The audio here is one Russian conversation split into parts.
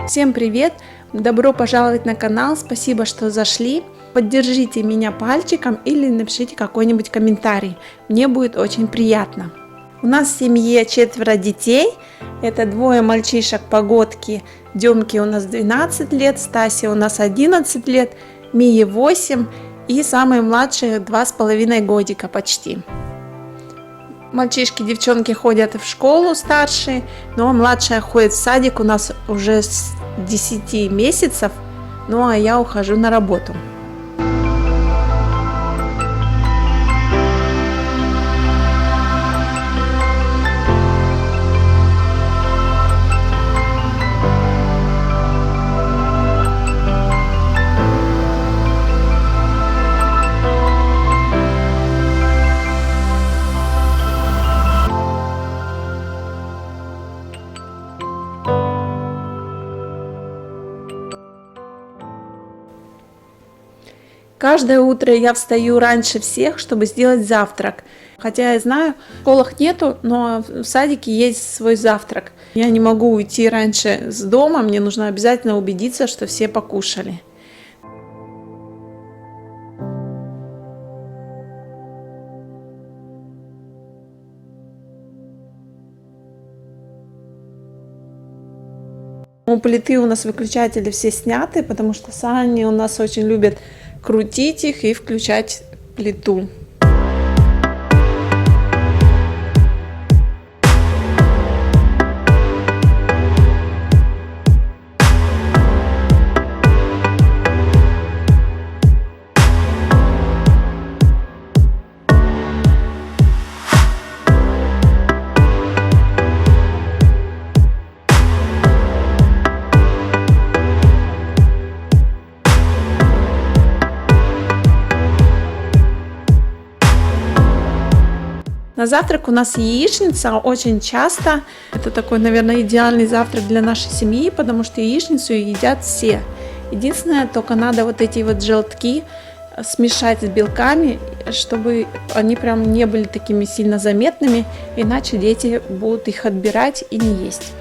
Всем привет! Добро пожаловать на канал, спасибо, что зашли. Поддержите меня пальчиком или напишите какой-нибудь комментарий, мне будет очень приятно. У нас в семье 4 детей, это 2 мальчишек-погодки, Демке у нас 12 лет, Стасе у нас 11 лет, Мие 8 и самые младшие 2,5 годика почти. Мальчишки, девчонки ходят в школу старшие, но младшая ходит в садик у нас уже с 10 месяцев, ну а я ухожу на работу. Каждое утро я встаю раньше всех, чтобы сделать завтрак. Хотя я знаю, в школах нету, но в садике есть свой завтрак. Я не могу уйти раньше с дома, мне нужно обязательно убедиться, что все покушали. У плиты у нас выключатели все сняты, потому что Сани у нас очень любят крутить их и включать плиту. На завтрак у нас яичница очень часто. Это такой, наверное, идеальный завтрак для нашей семьи, потому что яичницу едят все. Единственное, только надо вот эти вот желтки смешать с белками, чтобы они прям не были такими сильно заметными, иначе дети будут их отбирать и не есть.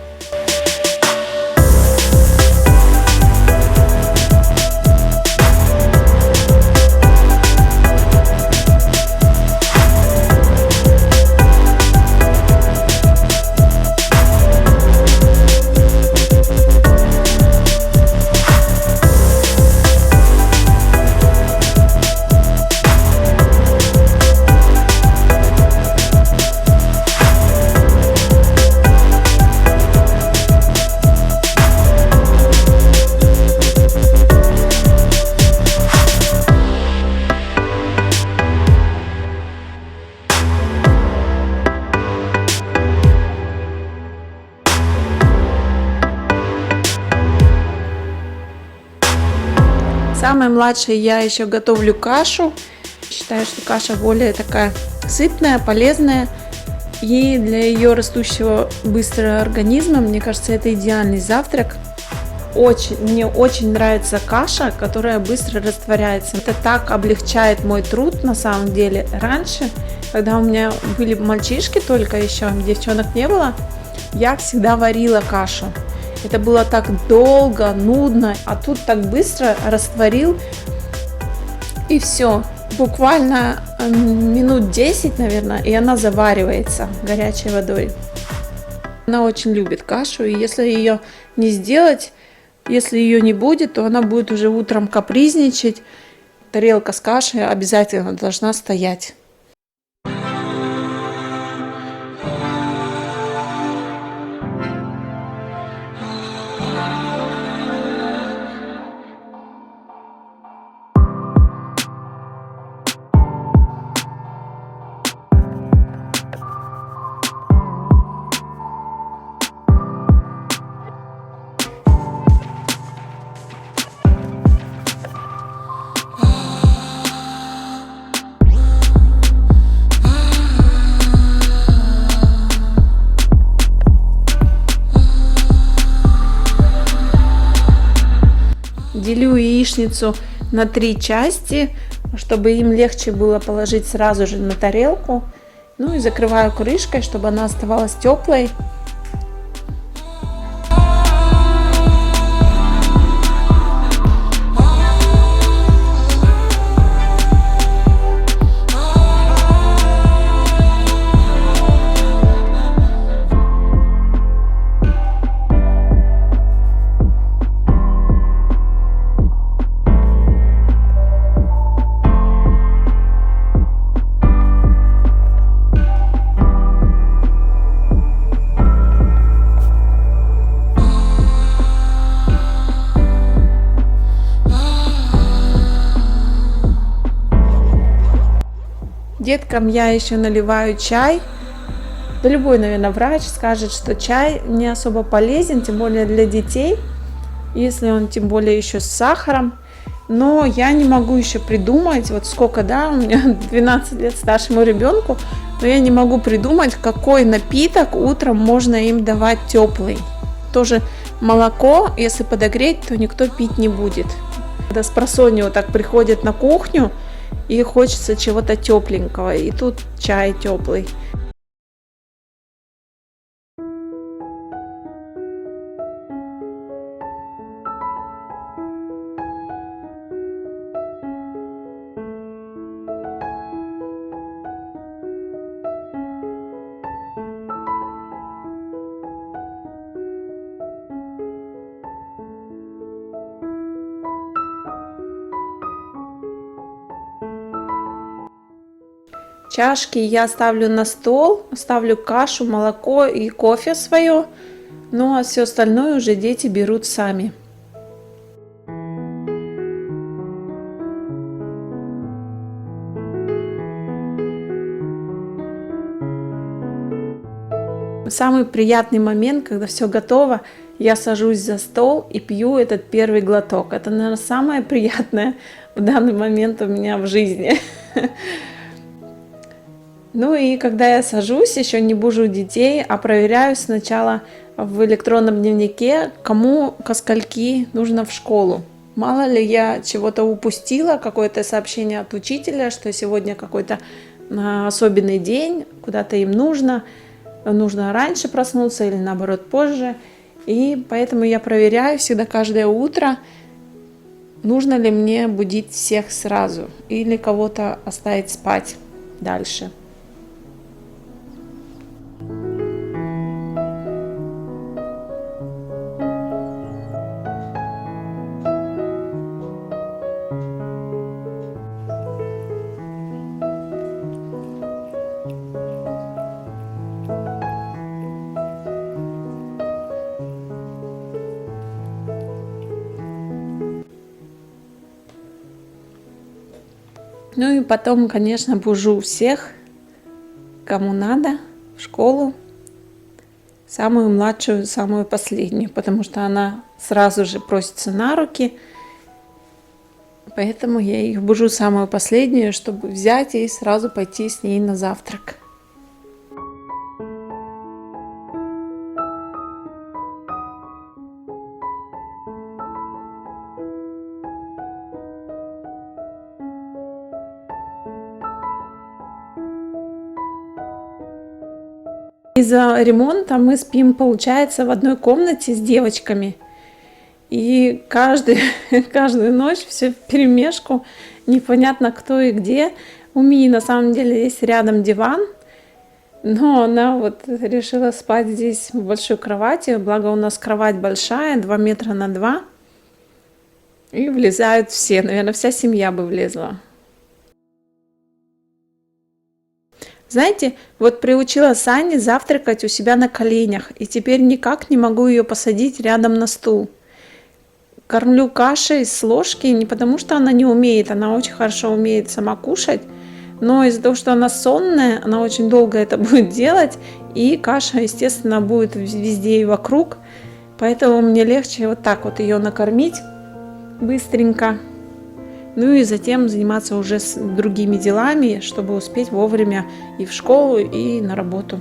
Самой младшей я еще готовлю кашу. Считаю, что каша более такая сытная, полезная. И для ее растущего быстро организма, мне кажется, это идеальный завтрак. Мне очень нравится каша, которая быстро растворяется. Это так облегчает мой труд на самом деле. Раньше, когда у меня были мальчишки только еще, девчонок не было, я всегда варила кашу. Это было так долго, нудно, а тут так быстро растворил, и все. Буквально минут 10, наверное, и она заваривается горячей водой. Она очень любит кашу, и если ее не сделать, если ее не будет, то она будет уже утром капризничать. Тарелка с кашей обязательно должна стоять. Делю яичницу на 3 части, чтобы им легче было положить сразу же на тарелку. Ну и закрываю крышкой, чтобы она оставалась теплой. Деткам я еще наливаю чай. Да любой, наверное, врач скажет, что чай не особо полезен, тем более для детей, если он тем более еще с сахаром. Но я не могу еще придумать, вот сколько, да, у меня 12 лет старшему ребенку, но я не могу придумать, какой напиток утром можно им давать теплый. Тоже молоко, если подогреть, то никто пить не будет. Когда спросонья вот так приходят на кухню, и хочется чего-то тепленького, и тут чай теплый. Чашки я ставлю на стол, ставлю кашу, молоко и кофе свое, ну а все остальное уже дети берут сами. Самый приятный момент, когда все готово, я сажусь за стол и пью этот первый глоток. Это, наверное, самое приятное в данный момент у меня в жизни. Ну и когда я сажусь, еще не бужу детей, а проверяю сначала в электронном дневнике, кому ко скольки нужно в школу. Мало ли я чего-то упустила, какое-то сообщение от учителя, что сегодня какой-то особенный день, куда-то им нужно раньше проснуться или наоборот позже. И поэтому я проверяю всегда каждое утро, нужно ли мне будить всех сразу или кого-то оставить спать дальше. Ну и потом, конечно, бужу всех, кому надо, в школу. Самую младшую, самую последнюю, потому что она сразу же просится на руки. Поэтому я их бужу самую последнюю, чтобы взять и сразу пойти с ней на завтрак. Из-за ремонта мы спим, получается, в одной комнате с девочками. И каждую ночь все вперемешку, непонятно кто и где. У Мии на самом деле есть рядом диван, но она вот решила спать здесь в большой кровати. Благо у нас кровать большая, 2 метра на 2. И влезают все, наверное, вся семья бы влезла. Знаете, вот приучила Сани завтракать у себя на коленях, и теперь никак не могу ее посадить рядом на стул. Кормлю кашей с ложки не потому, что она не умеет, она очень хорошо умеет сама кушать, но из-за того, что она сонная, она очень долго это будет делать, и каша, естественно, будет везде и вокруг, поэтому мне легче вот так вот ее накормить быстренько. Ну и затем заниматься уже с другими делами, чтобы успеть вовремя и в школу, и на работу.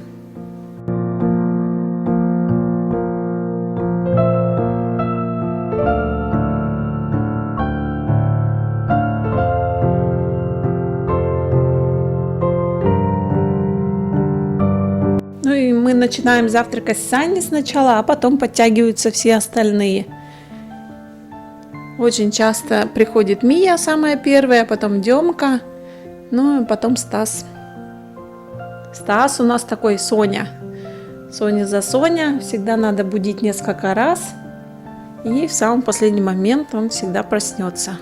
Ну и мы начинаем завтракать с Саней сначала, а потом подтягиваются все остальные. Очень часто приходит Мия, самая первая, потом Демка, ну и потом Стас. Стас у нас такой Соня. Соня за Соня, всегда надо будить несколько раз, и в самый последний момент он всегда проснется.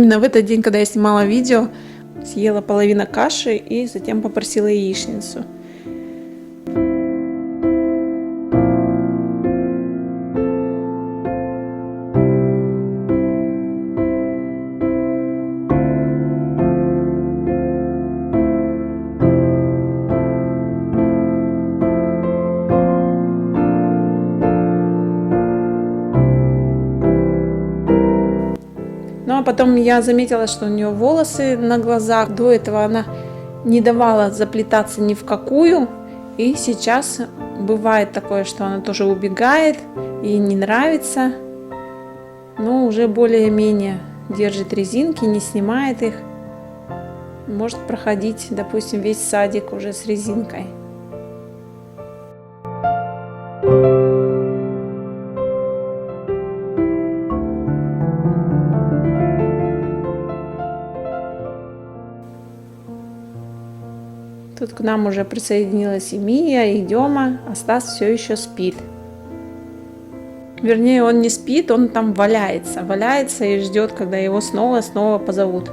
именно в этот день, когда я снимала видео, съела половину каши и затем попросила яичницу. Ну а потом я заметила, что у нее волосы на глазах. До этого она не давала заплетаться ни в какую. И сейчас бывает такое, что она тоже убегает, ей не нравится. Но уже более-менее держит резинки, не снимает их. Может проходить, допустим, весь садик уже с резинкой. Тут к нам уже присоединилась и Мия, и Дема, а Стас все еще спит. Вернее, он не спит, он там валяется и ждет, когда его снова позовут.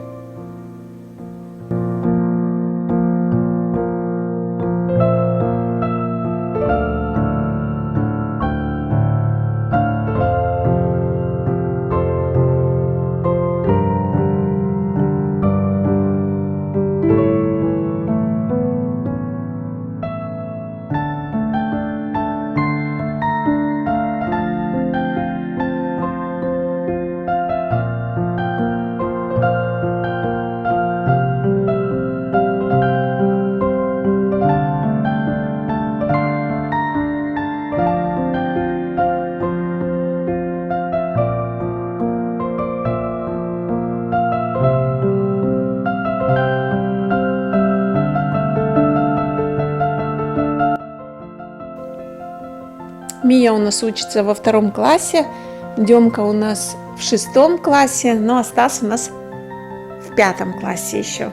Мия у нас учится во 2 классе, Демка у нас в 6 классе, ну а Стас у нас в 5 классе еще.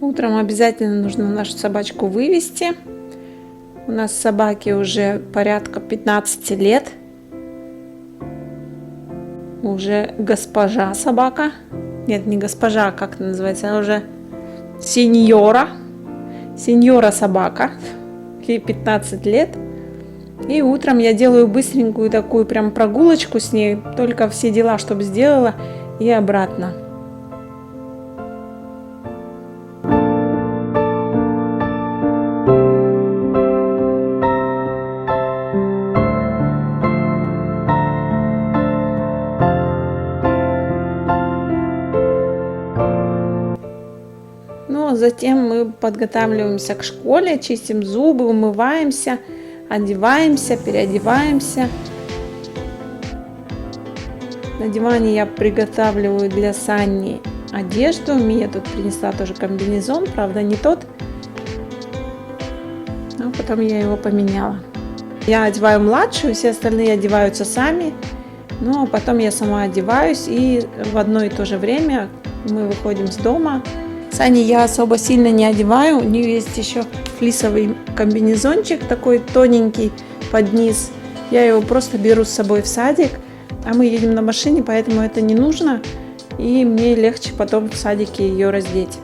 Утром обязательно нужно нашу собачку вывести. У нас собаке уже порядка 15 лет. Уже госпожа собака. Нет, не госпожа, а как это называется? Она уже сеньора. Сеньора собака. Ей 15 лет. И утром я делаю быстренькую такую прям прогулочку с ней. Только все дела, чтобы сделала, и обратно. Затем мы подготавливаемся к школе, чистим зубы, умываемся, одеваемся, переодеваемся. На диване я приготавливаю для Сани одежду. Мия тут принесла тоже комбинезон, правда не тот. Но потом я его поменяла. Я одеваю младшую, все остальные одеваются сами. Ну а потом я сама одеваюсь, и в одно и то же время мы выходим с дома. Сани я особо сильно не одеваю, у нее есть еще флисовый комбинезончик такой тоненький под низ. Я его просто беру с собой в садик, а мы едем на машине, поэтому это не нужно, и мне легче потом в садике ее раздеть.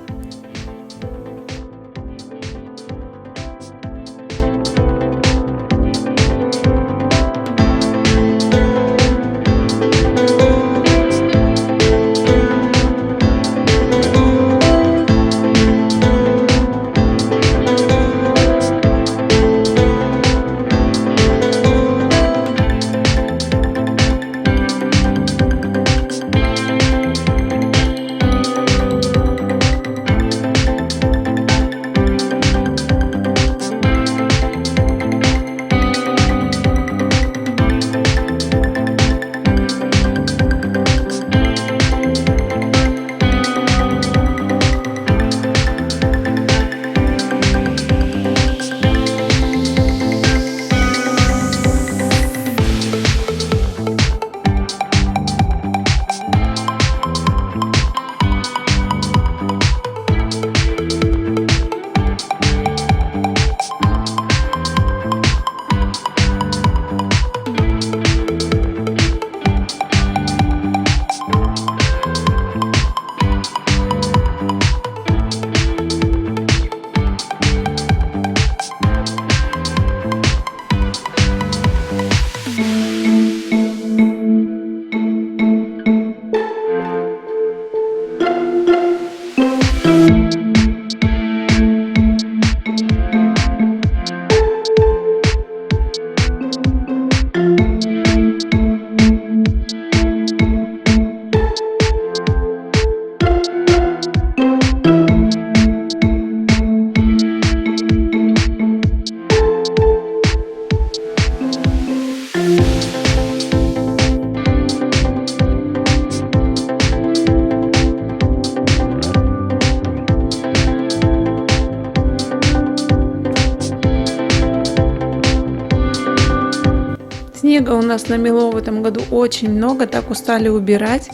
Снега у нас намело в этом году очень много, так устали убирать.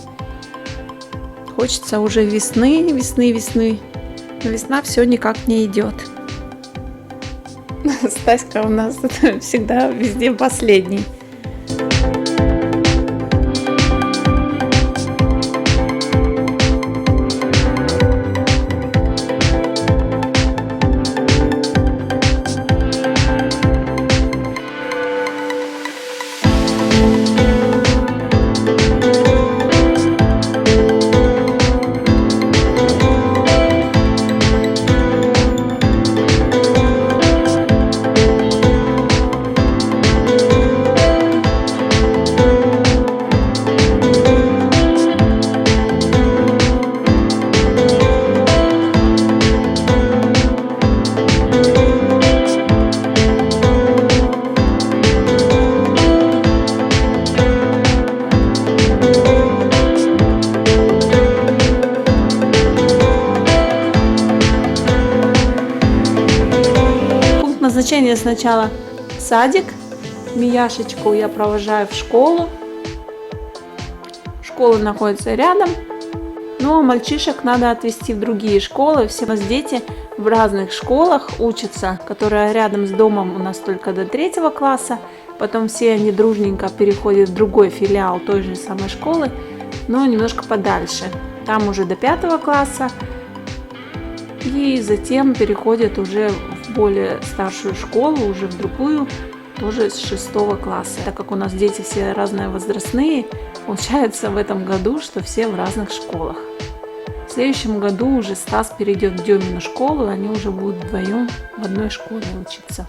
Хочется уже весны. Но весна все никак не идет. Стаська у нас всегда везде последний. Назначение сначала садик. Мияшечку я провожаю в школу. Школа находится рядом. Но мальчишек надо отвезти в другие школы. Все у нас дети в разных школах учатся, которые рядом с домом у нас только до 3 класса. Потом все они дружненько переходят в другой филиал той же самой школы, но немножко подальше. Там уже до 5 класса. И затем переходят уже в более старшую школу, уже в другую, тоже с 6 класса. Так как у нас дети все разные возрастные, получается в этом году, что все в разных школах. В следующем году уже Стас перейдет в Демину школу, и они уже будут вдвоем в одной школе учиться.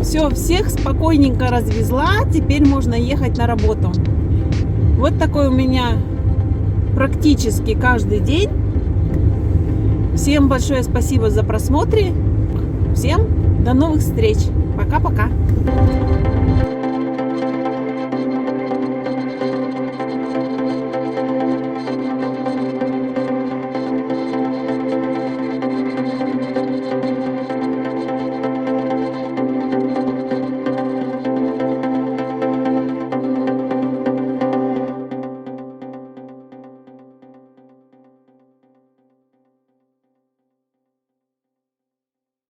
Все, всех спокойненько развезла, теперь можно ехать на работу. Вот такой у меня практически каждый день. Всем большое спасибо за просмотр. Всем до новых встреч. Пока-пока.